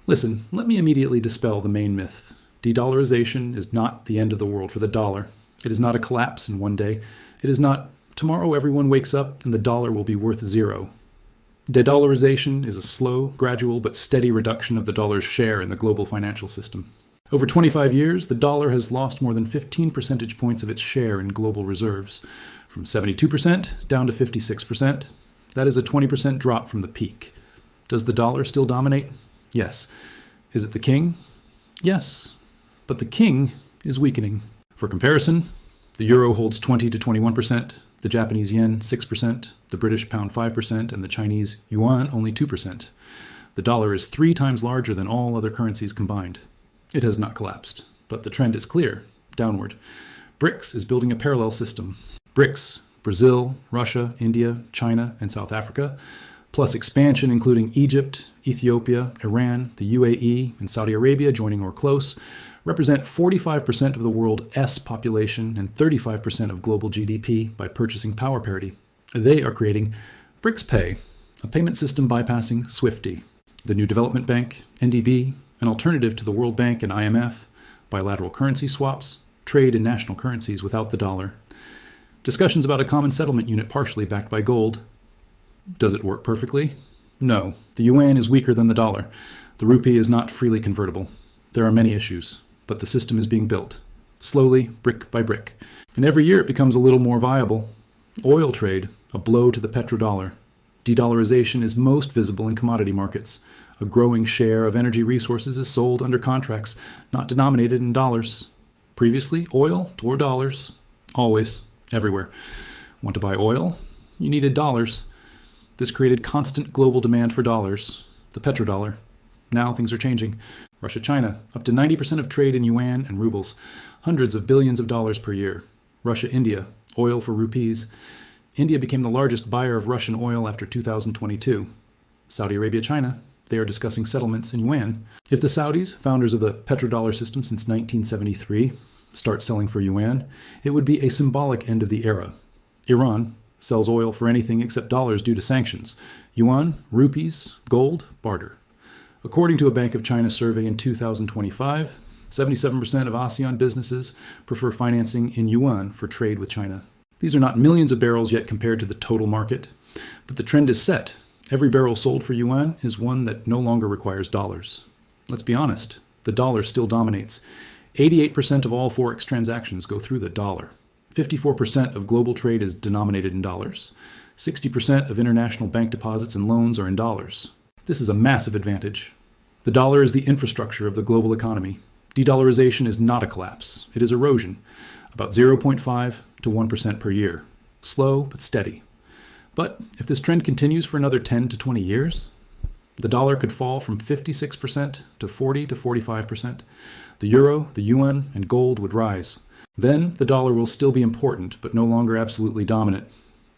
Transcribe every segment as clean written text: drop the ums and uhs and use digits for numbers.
Listen, let me immediately dispel the main myth. De-dollarization is not the end of the world for the dollar. It is not a collapse in one day. It is not, tomorrow everyone wakes up and the dollar will be worth zero. De-dollarization is a slow, gradual, but steady reduction of the dollar's share in the global financial system. Over 25 years, the dollar has lost more than 15 percentage points of its share in global reserves, from 72% down to 56%. That is a 20% drop from the peak. Does the dollar still dominate? Yes. Is it the king? Yes. But the king is weakening. For comparison, the euro holds 20 to 21%, the Japanese yen 6%, the British pound 5%, and the Chinese yuan only 2%. The dollar is 3 times larger than all other currencies combined. It has not collapsed, but the trend is clear, downward. BRICS is building a parallel system. BRICS, Brazil, Russia, India, China, and South Africa, plus expansion including Egypt, Ethiopia, Iran, the UAE, and Saudi Arabia joining or close, represent 45% of the world's population and 35% of global GDP by purchasing power parity. They are creating BRICS Pay, a payment system bypassing SWIFT, the new development bank, NDB, an alternative to the World Bank and IMF, bilateral currency swaps, trade in national currencies without the dollar, discussions about a common settlement unit partially backed by gold. Does it work perfectly? No. The yuan is weaker than the dollar. The rupee is not freely convertible. There are many issues, but the system is being built, slowly, brick by brick. And every year it becomes a little more viable. Oil trade, a blow to the petro-dollar. De-dollarization is most visible in commodity markets. A growing share of energy resources is sold under contracts not denominated in dollars. Previously, oil or dollars. Always, everywhere. Want to buy oil? You needed dollars. This created constant global demand for dollars, the petrodollar. Now things are changing. Russia-China, up to 90% of trade in yuan and rubles, hundreds of billions of dollars per year. Russia-India, oil for rupees. India became the largest buyer of Russian oil after 2022. Saudi Arabia-China, they are discussing settlements in yuan. If the Saudis, founders of the petrodollar system since 1973, start selling for yuan, it would be a symbolic end of the era. Iran sells oil for anything except dollars due to sanctions. Yuan, rupees, gold, barter. According to a Bank of China survey in 2025, 77% of ASEAN businesses prefer financing in yuan for trade with China. These are not millions of barrels yet compared to the total market, but the trend is set. Every barrel sold for yuan is one that no longer requires dollars. Let's be honest, the dollar still dominates. 88% of all forex transactions go through the dollar. 54% of global trade is denominated in dollars. 60% of international bank deposits and loans are in dollars. This is a massive advantage. The dollar is the infrastructure of the global economy. De-dollarization is not a collapse. It is erosion, about 0.5 to 1% per year. Slow but steady. But if this trend continues for another 10 to 20 years, the dollar could fall from 56% to 40 to 45%. The euro, the yuan, and gold would rise. Then the dollar will still be important, but no longer absolutely dominant.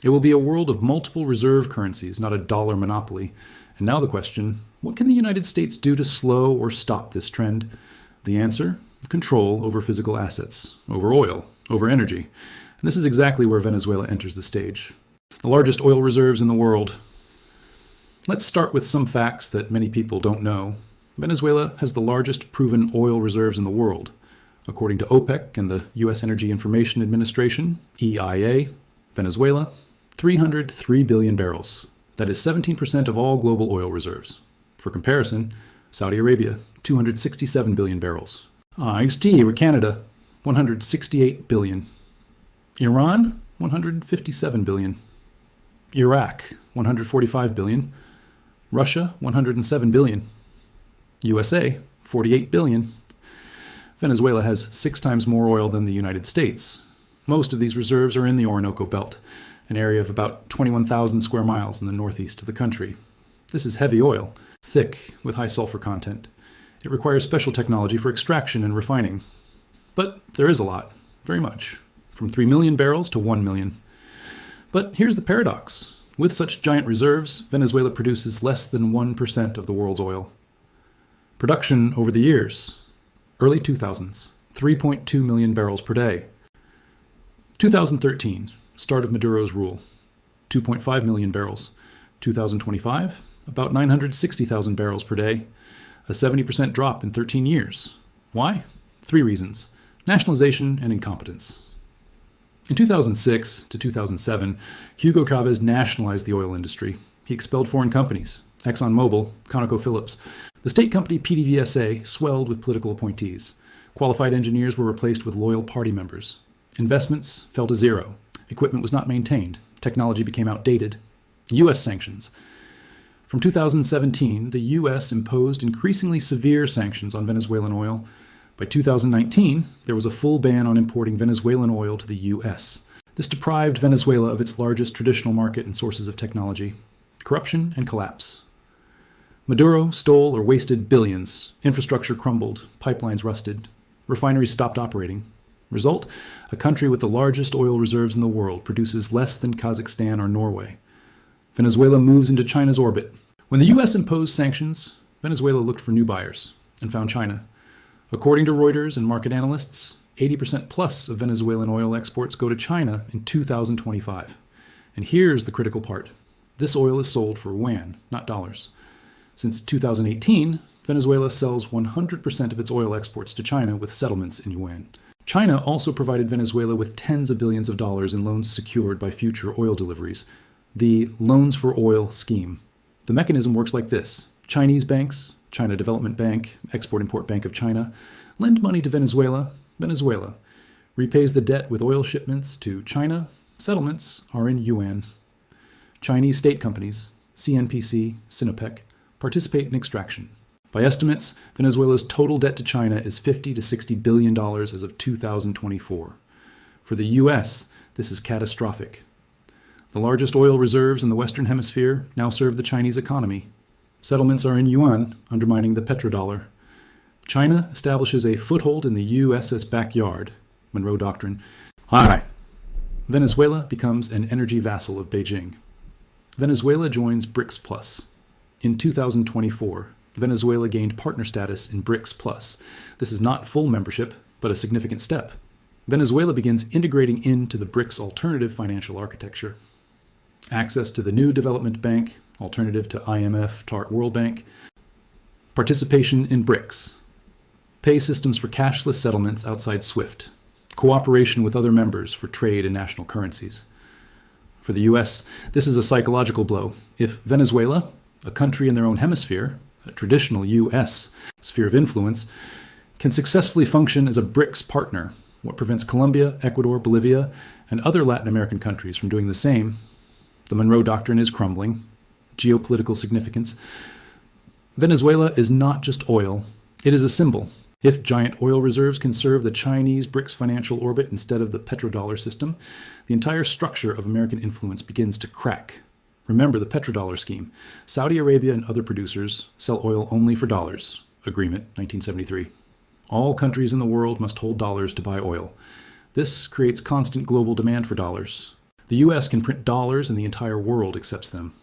It will be a world of multiple reserve currencies, not a dollar monopoly. And now the question, what can the United States do to slow or stop this trend? The answer, control over physical assets, over oil, over energy. And this is exactly where Venezuela enters the stage. The largest oil reserves in the world. Let's start with some facts that many people don't know. Venezuela has the largest proven oil reserves in the world. According to OPEC and the U.S. Energy Information Administration, EIA, Venezuela, 303 billion barrels. That is 17% of all global oil reserves. For comparison, Saudi Arabia, 267 billion barrels. IST or Canada, 168 billion. Iran, 157 billion. Iraq, 145 billion. Russia, 107 billion. USA, 48 billion. Venezuela has 6 times more oil than the United States. Most of these reserves are in the Orinoco Belt, an area of about 21,000 square miles in the northeast of the country. This is heavy oil, thick, with high sulfur content. It requires special technology for extraction and refining. But there is a lot, very much, from 3 million barrels to 1 million. But here's the paradox. With such giant reserves, Venezuela produces less than 1% of the world's oil. Production over the years. Early 2000s, 3.2 million barrels per day. 2013, start of Maduro's rule, 2.5 million barrels. 2025, about 960,000 barrels per day. a 70% drop in 13 years. Why? 3 reasons: nationalization and incompetence. In 2006 to 2007, Hugo Chavez nationalized the oil industry. He expelled foreign companies, ExxonMobil, ConocoPhillips. The state company PDVSA swelled with political appointees. Qualified engineers were replaced with loyal party members. Investments fell to zero. Equipment was not maintained. Technology became outdated. U.S. sanctions. From 2017, the U.S. imposed increasingly severe sanctions on Venezuelan oil. By 2019, there was a full ban on importing Venezuelan oil to the U.S. This deprived Venezuela of its largest traditional market and sources of technology. Corruption and collapse. Maduro stole or wasted billions. Infrastructure crumbled. Pipelines rusted. Refineries stopped operating. Result? A country with the largest oil reserves in the world produces less than Kazakhstan or Norway. Venezuela moves into China's orbit. When the U.S. imposed sanctions, Venezuela looked for new buyers and found China. According to Reuters and market analysts, 80% plus of Venezuelan oil exports go to China in 2025. And here's the critical part. This oil is sold for yuan, not dollars. Since 2018, Venezuela sells 100% of its oil exports to China with settlements in yuan. China also provided Venezuela with tens of billions of dollars in loans secured by future oil deliveries, the Loans for Oil scheme. The mechanism works like this. Chinese banks, China Development Bank, Export-Import Bank of China, lend money to Venezuela. Venezuela repays the debt with oil shipments to China. Settlements are in yuan. Chinese state companies, CNPC, Sinopec, participate in extraction. By estimates, Venezuela's total debt to China is $50 to $60 billion as of 2024. For the U.S., this is catastrophic. The largest oil reserves in the Western Hemisphere now serve the Chinese economy. Settlements are in yuan, undermining the petro-dollar. China establishes a foothold in the U.S.'s backyard, Monroe Doctrine. Venezuela becomes an energy vassal of Beijing. Venezuela joins BRICS Plus. In 2024, Venezuela gained partner status in BRICS Plus. This is not full membership, but a significant step. Venezuela begins integrating into the BRICS alternative financial architecture. Access to the new development bank, alternative to IMF, TART, World Bank. Participation in BRICS. Pay systems for cashless settlements outside SWIFT. Cooperation with other members for trade and national currencies. For the U.S., this is a psychological blow. If Venezuela, a country in their own hemisphere, a traditional U.S. sphere of influence, can successfully function as a BRICS partner, what prevents Colombia, Ecuador, Bolivia, and other Latin American countries from doing the same? The Monroe Doctrine is crumbling. Geopolitical significance. Venezuela is not just oil. It is a symbol. If giant oil reserves can serve the Chinese BRICS financial orbit instead of the petrodollar system, the entire structure of American influence begins to crack. Remember the petrodollar scheme. Saudi Arabia and other producers sell oil only for dollars. Agreement, 1973. All countries in the world must hold dollars to buy oil. This creates constant global demand for dollars. The U.S. can print dollars and the entire world accepts them.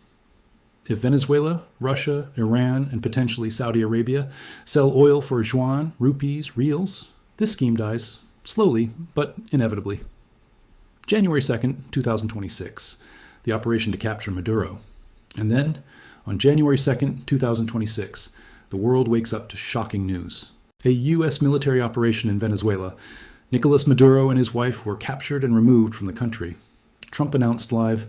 If Venezuela, Russia, Iran, and potentially Saudi Arabia sell oil for yuan, rupees, reals, this scheme dies, slowly but inevitably. January 2nd, 2026. The operation to capture Maduro. And then, on January 2nd, 2026, the world wakes up to shocking news. A U.S. military operation in Venezuela. Nicolas Maduro and his wife were captured and removed from the country. Trump announced live,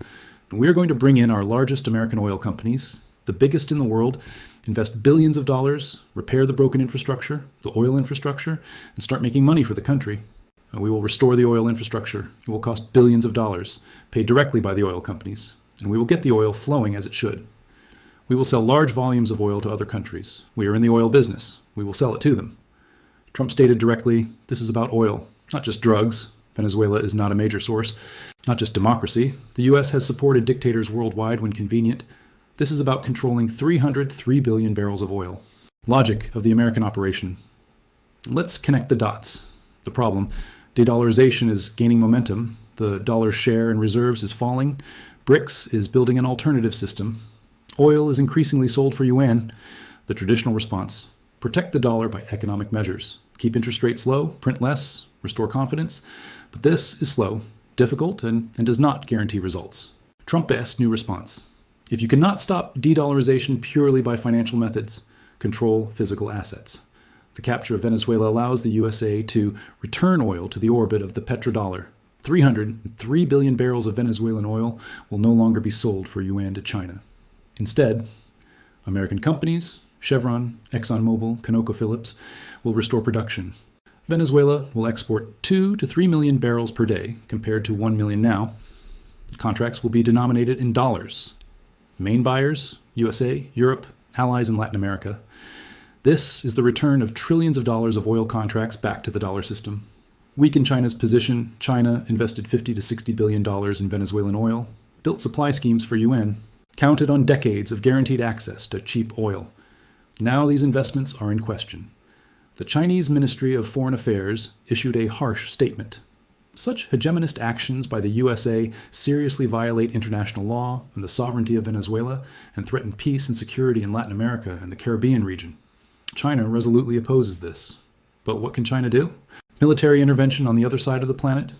"We are going to bring in our largest American oil companies, the biggest in the world, invest billions of dollars, repair the broken infrastructure, the oil infrastructure, and start making money for the country. We will restore the oil infrastructure. It will cost billions of dollars, paid directly by the oil companies, and we will get the oil flowing as it should. We will sell large volumes of oil to other countries. We are in the oil business. We will sell it to them." Trump stated directly, this is about oil, not just drugs. Venezuela is not a major source, not just democracy. The U.S. has supported dictators worldwide when convenient. This is about controlling 303 billion barrels of oil. Logic of the American operation. Let's connect the dots. The problem: de-dollarization is gaining momentum. The dollar's share in reserves is falling. BRICS is building an alternative system. Oil is increasingly sold for yuan. The traditional response: protect the dollar by economic measures. Keep interest rates low, print less, restore confidence. But this is slow, difficult, and does not guarantee results. Trump-esque new response: if you cannot stop de-dollarization purely by financial methods, control physical assets. The capture of Venezuela allows the USA to return oil to the orbit of the petro-dollar. 303 billion barrels of Venezuelan oil will no longer be sold for yuan to China. Instead, American companies, Chevron, ExxonMobil, ConocoPhillips, will restore production. Venezuela will export 2 to 3 million barrels per day, compared to 1 million now. Contracts will be denominated in dollars. Main buyers, USA, Europe, allies in Latin America. This is the return of trillions of dollars of oil contracts back to the dollar system. Weak in China's position, China invested $50 to $60 billion in Venezuelan oil, built supply schemes for yuan, counted on decades of guaranteed access to cheap oil. Now these investments are in question. The Chinese Ministry of Foreign Affairs issued a harsh statement. Such hegemonist actions by the USA seriously violate international law and the sovereignty of Venezuela and threaten peace and security in Latin America and the Caribbean region. China resolutely opposes this. But what can China do? Military intervention on the other side of the planet?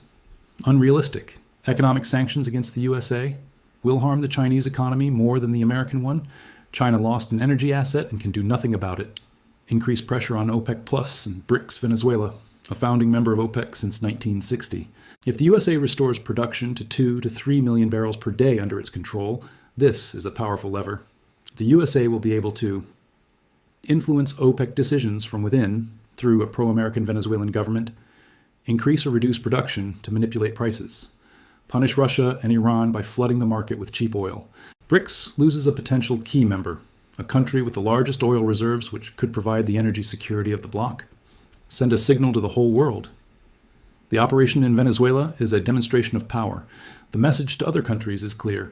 Unrealistic. Economic sanctions against the USA will harm the Chinese economy more than the American one. China lost an energy asset and can do nothing about it. Increased pressure on OPEC Plus and BRICS Venezuela, a founding member of OPEC since 1960. If the USA restores production to 2 to 3 million barrels per day under its control, this is a powerful lever. The USA will be able to influence OPEC decisions from within through a pro-American Venezuelan government, increase or reduce production to manipulate prices, punish Russia and Iran by flooding the market with cheap oil. BRICS loses a potential key member, a country with the largest oil reserves which could provide the energy security of the bloc. Send a signal to the whole world. The operation in Venezuela is a demonstration of power. The message to other countries is clear.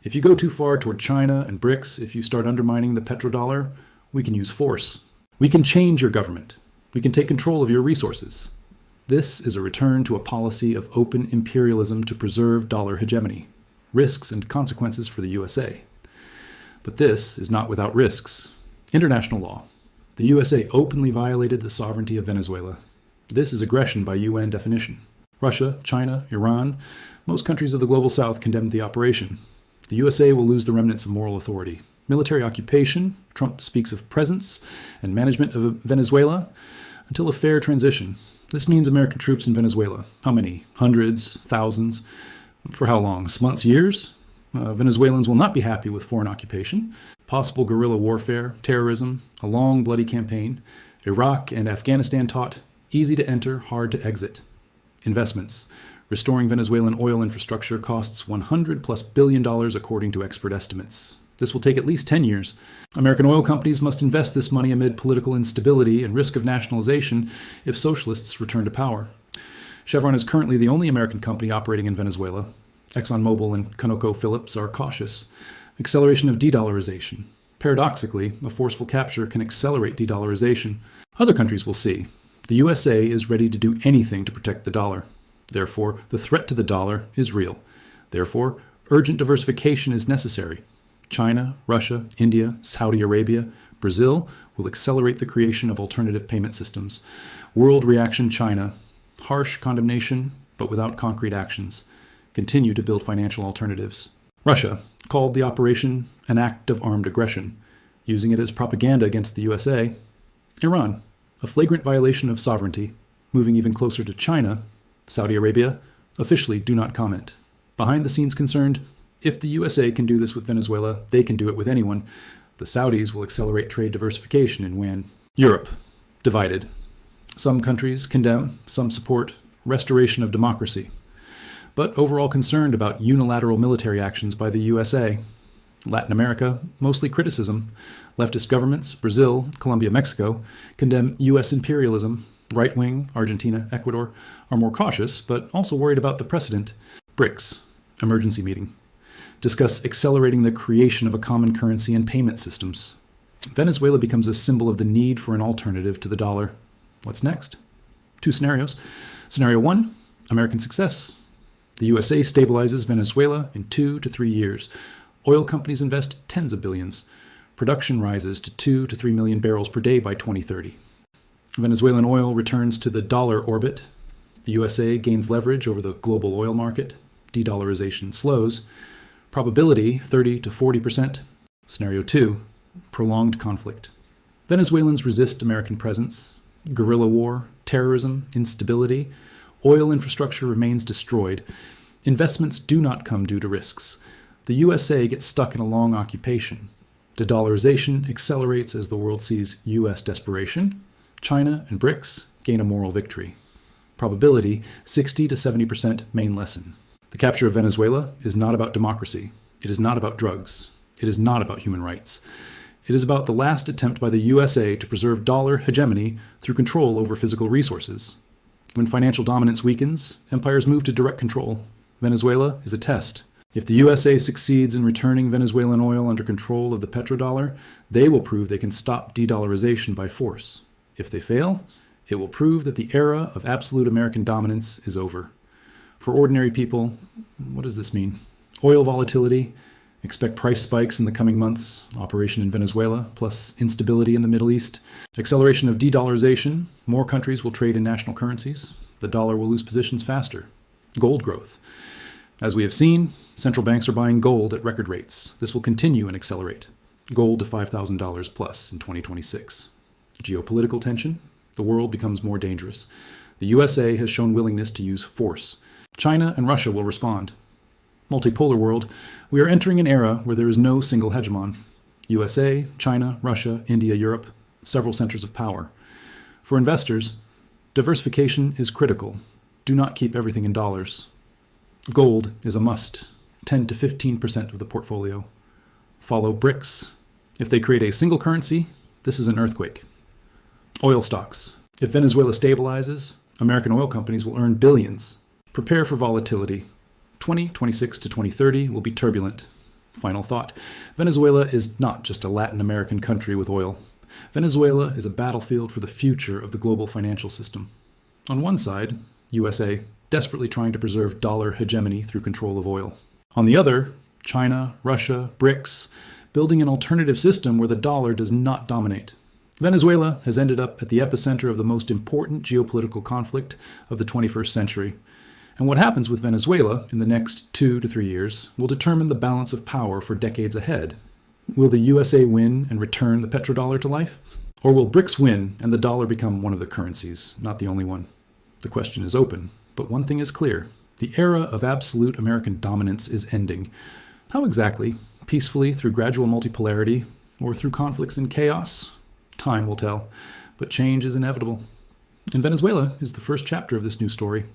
If you go too far toward China and BRICS, if you start undermining the petrodollar, we can use force. We can change your government. We can take control of your resources. This is a return to a policy of open imperialism to preserve dollar hegemony, risks and consequences for the USA. But this is not without risks. International law. The USA openly violated the sovereignty of Venezuela. This is aggression by UN definition. Russia, China, Iran, most countries of the global south condemned the operation. The USA will lose the remnants of moral authority. Military occupation, Trump speaks of presence and management of Venezuela until a fair transition. This means American troops in Venezuela. How many? Hundreds? Thousands? For how long? Months? Years? Venezuelans will not be happy with foreign occupation, possible guerrilla warfare, terrorism, a long, bloody campaign. Iraq and Afghanistan taught, easy to enter, hard to exit. Investments. Restoring Venezuelan oil infrastructure costs $100+ billion according to expert estimates. This will take at least 10 years. American oil companies must invest this money amid political instability and risk of nationalization if socialists return to power. Chevron is currently the only American company operating in Venezuela. ExxonMobil and ConocoPhillips are cautious. Acceleration of de-dollarization. Paradoxically, a forceful capture can accelerate de-dollarization. Other countries will see. The USA is ready to do anything to protect the dollar. Therefore, the threat to the dollar is real. Therefore, urgent diversification is necessary. China, Russia, India, Saudi Arabia, Brazil will accelerate the creation of alternative payment systems. World reaction China. Harsh condemnation, but without concrete actions. Continue to build financial alternatives. Russia called the operation an act of armed aggression, using it as propaganda against the USA. Iran, a flagrant violation of sovereignty, moving even closer to China. Saudi Arabia, officially do not comment. Behind the scenes concerned, if the USA can do this with Venezuela, they can do it with anyone. The Saudis will accelerate trade diversification in WAN. Europe, divided. Some countries condemn, some support restoration of democracy, but overall concerned about unilateral military actions by the USA. Latin America, mostly criticism. Leftist governments, Brazil, Colombia, Mexico, condemn U.S. imperialism. Right-wing, Argentina, Ecuador, are more cautious, but also worried about the precedent. BRICS, emergency meeting. Discuss accelerating the creation of a common currency and payment systems. Venezuela becomes a symbol of the need for an alternative to the dollar. What's next? 2 scenarios. Scenario 1, American success. The USA stabilizes Venezuela in 2 to 3 years. Oil companies invest tens of billions. Production rises to 2 to 3 million barrels per day by 2030. Venezuelan oil returns to the dollar orbit. The USA gains leverage over the global oil market. De-dollarization slows. Probability 30 to 40%. Scenario 2, prolonged conflict. Venezuelans resist American presence. Guerrilla war, terrorism, instability. Oil infrastructure remains destroyed. Investments do not come due to risks. The USA gets stuck in a long occupation. De-dollarization accelerates as the world sees U.S. desperation. China and BRICS gain a moral victory. Probability 60 to 70% main lesson. The capture of Venezuela is not about democracy. It is not about drugs. It is not about human rights. It is about the last attempt by the USA to preserve dollar hegemony through control over physical resources. When financial dominance weakens, empires move to direct control. Venezuela is a test. If the USA succeeds in returning Venezuelan oil under control of the petro-dollar, they will prove they can stop de-dollarization by force. If they fail, it will prove that the era of absolute American dominance is over. For ordinary people, what does this mean? Oil volatility, expect price spikes in the coming months, operation in Venezuela, plus instability in the Middle East, acceleration of de-dollarization, more countries will trade in national currencies, the dollar will lose positions faster, gold growth. As we have seen, central banks are buying gold at record rates. This will continue and accelerate. Gold to $5,000 plus in 2026. Geopolitical tension, the world becomes more dangerous. The USA has shown willingness to use force. China and Russia will respond. Multipolar world, we are entering an era where there is no single hegemon. USA, China, Russia, India, Europe, several centers of power. For investors, diversification is critical. Do not keep everything in dollars. Gold is a must, 10 to 15% of the portfolio. Follow BRICS. If they create a single currency, this is an earthquake. Oil stocks. If Venezuela stabilizes, American oil companies will earn billions. Prepare for volatility. 2026 to 2030 will be turbulent. Final thought. Venezuela is not just a Latin American country with oil. Venezuela is a battlefield for the future of the global financial system. On one side, USA, desperately trying to preserve dollar hegemony through control of oil. On the other, China, Russia, BRICS, building an alternative system where the dollar does not dominate. Venezuela has ended up at the epicenter of the most important geopolitical conflict of the 21st century. And what happens with Venezuela in the next 2 to 3 years will determine the balance of power for decades ahead. Will the USA win and return the petrodollar to life? Or will BRICS win and the dollar become one of the currencies, not the only one? The question is open, but one thing is clear. The era of absolute American dominance is ending. How exactly? Peacefully through gradual multipolarity or through conflicts and chaos? Time will tell, but change is inevitable. And Venezuela is the first chapter of this new story.